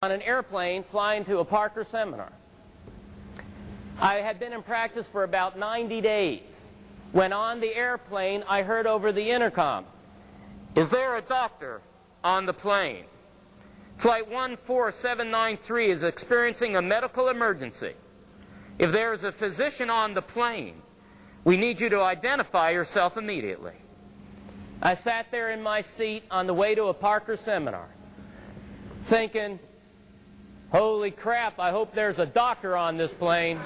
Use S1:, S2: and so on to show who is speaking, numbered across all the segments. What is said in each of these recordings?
S1: on an airplane flying to a Parker seminar. I had been in practice for about 90 days. When on the airplane, I heard over the intercom, "Is there a doctor on the plane? Flight 14793 is experiencing a medical emergency. If there is a physician on the plane, we need you to identify yourself immediately." I sat there in my seat on the way to a Parker seminar, thinking, holy crap, I hope there's a doctor on this plane.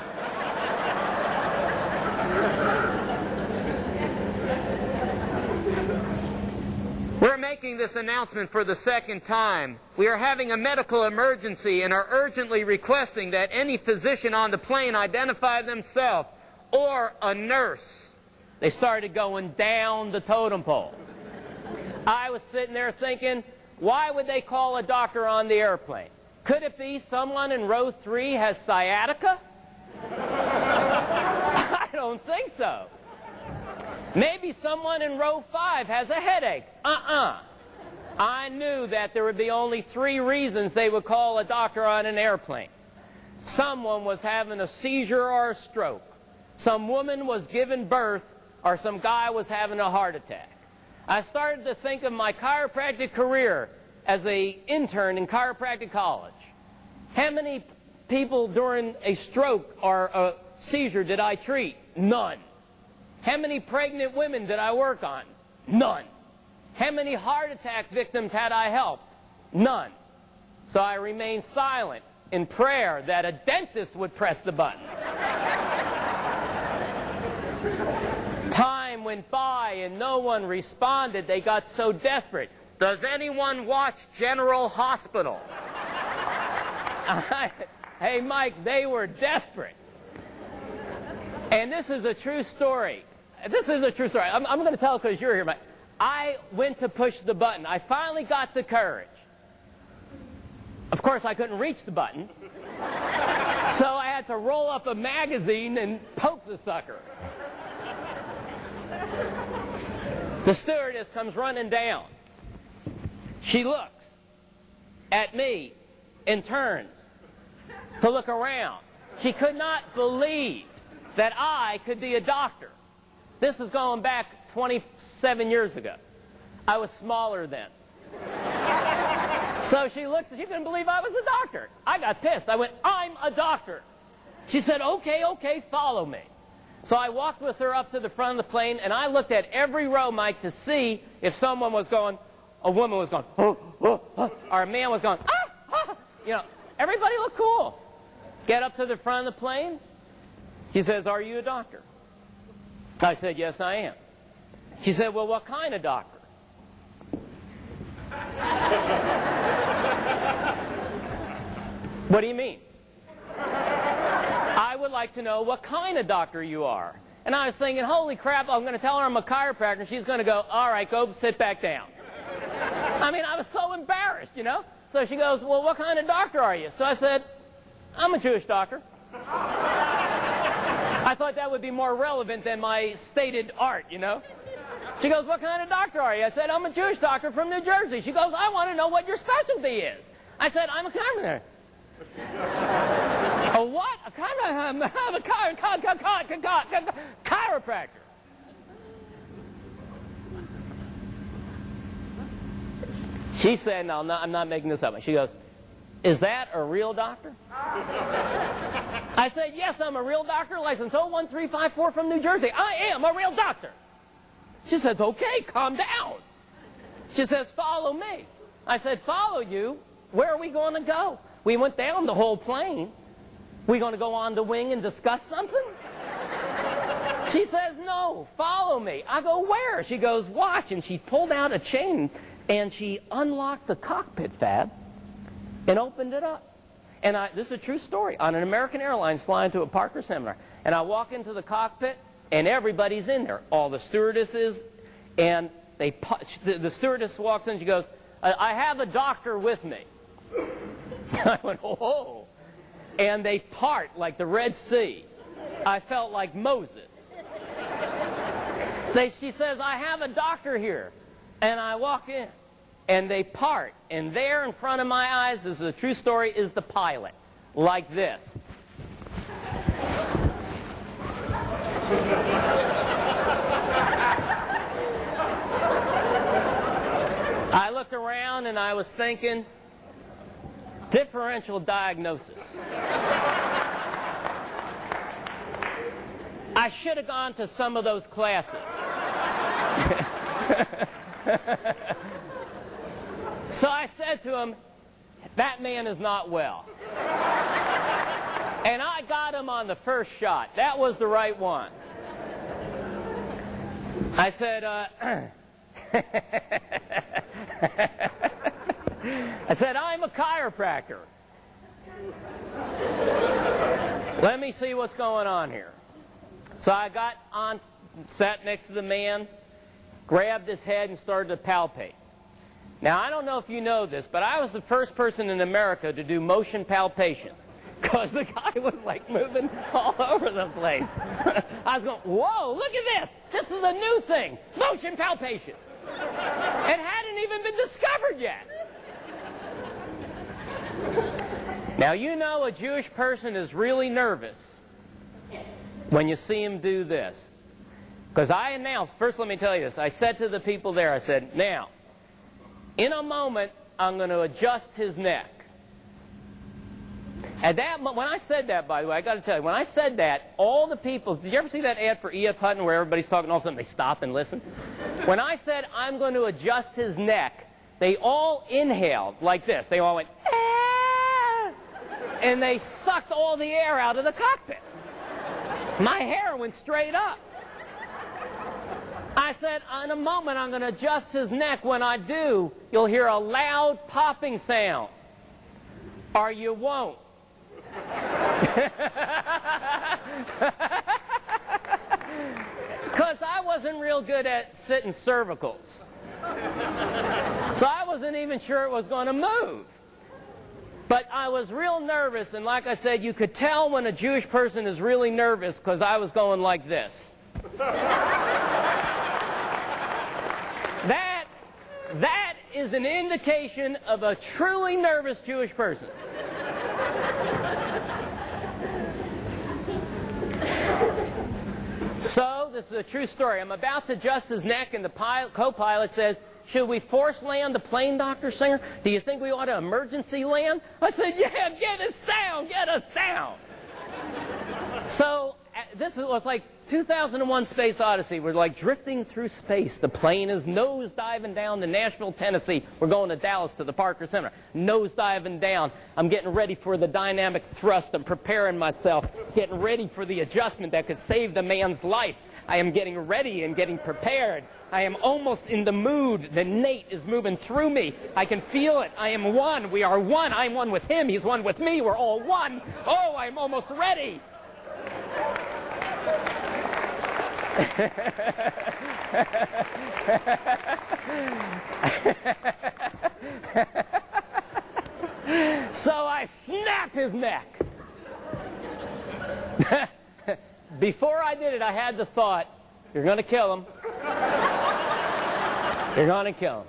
S1: We're making this announcement for the second time. We are having a medical emergency and are urgently requesting that any physician on the plane identify themselves or a nurse. They started going down the totem pole. I was sitting there thinking, why would they call a doctor on the airplane? Could it be someone in row 3 has sciatica? I don't think so. Maybe someone in row 5 has a headache. I knew that there would be only 3 reasons they would call a doctor on an airplane. Someone was having a seizure or a stroke. Some woman was giving birth, or some guy was having a heart attack. I started to think of my chiropractic career as an intern in chiropractic college. How many people during a stroke or a seizure did I treat? None. How many pregnant women did I work on? None. How many heart attack victims had I helped? None. So I remained silent in prayer that a dentist would press the button. Time went by and no one responded. They got so desperate. Does anyone watch General Hospital? Hey, Mike, they were desperate. And this is a true story. This is a true story. I'm going to tell it because you're here, Mike. I went to push the button. I finally got the courage. Of course, I couldn't reach the button. So I had to roll up a magazine and poke the sucker. The stewardess comes running down. She looks at me and turns to look around. She could not believe that I could be a doctor. This is going back 27 years ago. I was smaller then. So she looks, she couldn't believe I was a doctor. I got pissed. I went, "I'm a doctor." She said, okay, follow me. So I walked with her up to the front of the plane, and I looked at every row, Mike, to see if someone was going, a woman was going, oh, oh, oh, or a man was going, ah, ah. You know, everybody looked cool. Get up to the front of the plane. She says, "Are you a doctor?" I said, "Yes, I am." She said, "Well, what kind of doctor?" "What do you mean?" "I would like to know what kind of doctor you are." And I was thinking, holy crap, I'm going to tell her I'm a chiropractor, and she's going to go, "All right, go sit back down." I mean, I was so embarrassed, you know. So she goes, "Well, what kind of doctor are you?" So I said, "I'm a Jewish doctor." I thought that would be more relevant than my stated art, you know. She goes, "What kind of doctor are you?" I said, "I'm a Jewish doctor from New Jersey." She goes, "I want to know what your specialty is." I said, "I'm a chiropractor." "A what?" I'm a chiropractor. She said, "No, I'm not making this up." She goes, "Is that a real doctor?" I said, "Yes, I'm a real doctor, license 01354 from New Jersey. I am a real doctor." She says, "Okay, calm down." She says, "Follow me." I said, "Follow you? Where are we going to go? We went down the whole plane. We going to go on the wing and discuss something?" She says, "No, follow me." I go, "Where?" She goes, "Watch." And she pulled out a chain and she unlocked the cockpit fab and opened it up. And this is a true story. On an American Airlines flying to a Parker seminar. And I walk into the cockpit, and everybody's in there. All the stewardesses, and the stewardess walks in, she goes, "I have a doctor with me." I went, "Oh." And they part like the Red Sea. I felt like Moses. She says, "I have a doctor here." And I walk in. and they part. And there in front of my eyes, this is a true story, is the pilot, like this. I looked around and I was thinking, differential diagnosis. I should have gone to some of those classes. So I said to him, that man is not well. And I got him on the first shot. That was the right one. I said, I'm a chiropractor. Let me see what's going on here. So I got on, sat next to the man, grabbed his head and started to palpate. Now, I don't know if you know this, but I was the first person in America to do motion palpation, because the guy was like moving all over the place. I was going, whoa, look at this. This is a new thing, motion palpation. It hadn't even been discovered yet. Now, you know a Jewish person is really nervous when you see him do this. Because I announced, first let me tell you this, I said to the people there, I said, now, in a moment, I'm going to adjust his neck. At that moment, when I said that, by the way, I got to tell you, when I said that, all the people, did you ever see that ad for E.F. Hutton where everybody's talking, all of a sudden they stop and listen? When I said, I'm going to adjust his neck, they all inhaled like this. They all went, ah! And they sucked all the air out of the cockpit. My hair went straight up. I said, in a moment, I'm going to adjust his neck. When I do, you'll hear a loud popping sound. Or you won't. Because I wasn't real good at sitting cervicals. So I wasn't even sure it was going to move. But I was real nervous, and like I said, you could tell when a Jewish person is really nervous because I was going like this. That is an indication of a truly nervous Jewish person. So, this is a true story. I'm about to adjust his neck, and the co-pilot says, should we force land the plane, Dr. Singer? Do you think we ought to emergency land? I said, yeah, get us down, get us down. So, this was like 2001 Space Odyssey. We're like drifting through space. The plane is nose diving down to Nashville, Tennessee. We're going to Dallas to the Parker Center. Nose diving down. I'm getting ready for the dynamic thrust. I'm preparing myself, getting ready for the adjustment that could save the man's life. I am getting ready and getting prepared. I am almost in the mood. The Nate is moving through me. I can feel it. I am one. We are one. I'm one with him. He's one with me. We're all one. Oh, I'm almost ready. So I snap his neck. Before I did it, I had the thought, you're going to kill him. You're going to kill him.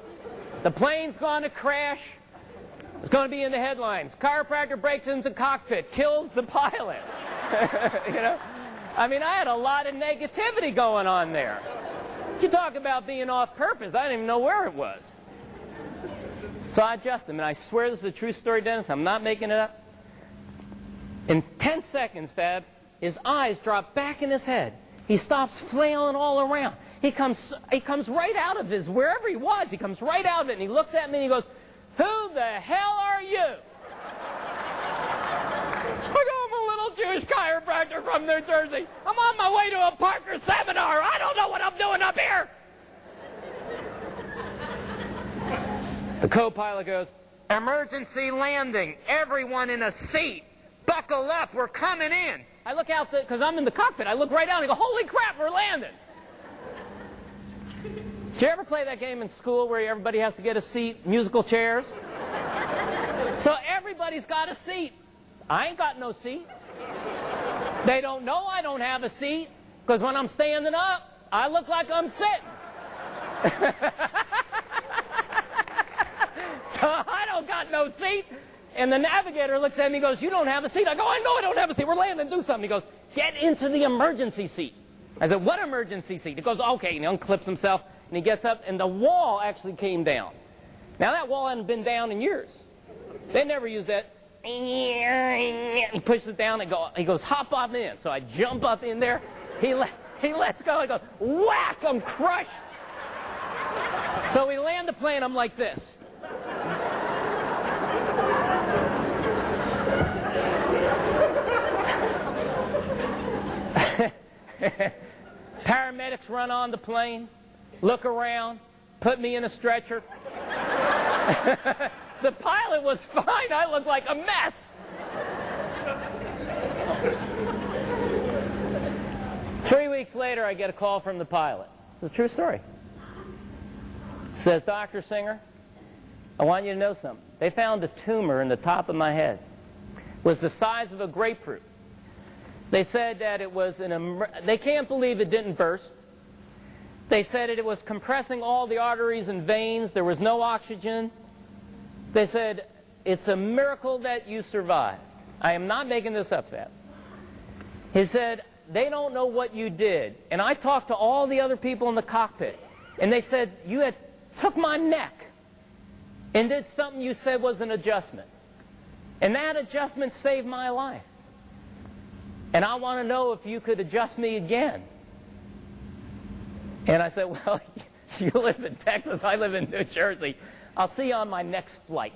S1: The plane's going to crash. It's going to be in the headlines. Chiropractor breaks into the cockpit, kills the pilot. You know? I mean, I had a lot of negativity going on there. You talk about being off purpose. I didn't even know where it was. So I adjusted him, and I swear this is a true story, Dennis. I'm not making it up. In 10 seconds, Fab, his eyes drop back in his head. He stops flailing all around. He comes right out of his, wherever he was, he comes right out of it, and he looks at me and he goes, who the hell are you? Jewish chiropractor from New Jersey. I'm on my way to a Parker seminar. I don't know what I'm doing up here. The co-pilot goes, emergency landing. Everyone in a seat. Buckle up. We're coming in. I look out, because I'm in the cockpit. I look right out and I go, holy crap, we're landing. Did you ever play that game in school where everybody has to get a seat, musical chairs? So everybody's got a seat. I ain't got no seat. They don't know I don't have a seat, because when I'm standing up, I look like I'm sitting. I don't got no seat. And the navigator looks at me and goes, you don't have a seat. I go, I know I don't have a seat. We're landing, do something. He goes, get into the emergency seat. I said, what emergency seat? He goes, okay. And he unclips himself, and he gets up, and the wall actually came down. Now, that wall hadn't been down in years. They never used that. He pushes it down, and he goes, hop up in. So I jump up in there. He lets go. He goes, whack, I'm crushed. So we land the plane. I'm like this. Paramedics run on the plane, look around, put me in a stretcher. The pilot was fine. I looked like a mess. 3 weeks later, I get a call from the pilot. It's a true story. Says, Dr. Singer, I want you to know something. They found a tumor in the top of my head. It was the size of a grapefruit. They said that it was they can't believe it didn't burst. They said it was compressing all the arteries and veins. There was no oxygen. They said, it's a miracle that you survived. I am not making this up, Thad. He said, they don't know what you did. And I talked to all the other people in the cockpit. And they said, you had took my neck and did something you said was an adjustment. And that adjustment saved my life. And I want to know if you could adjust me again. And I said, well, you live in Texas, I live in New Jersey. I'll see you on my next flight.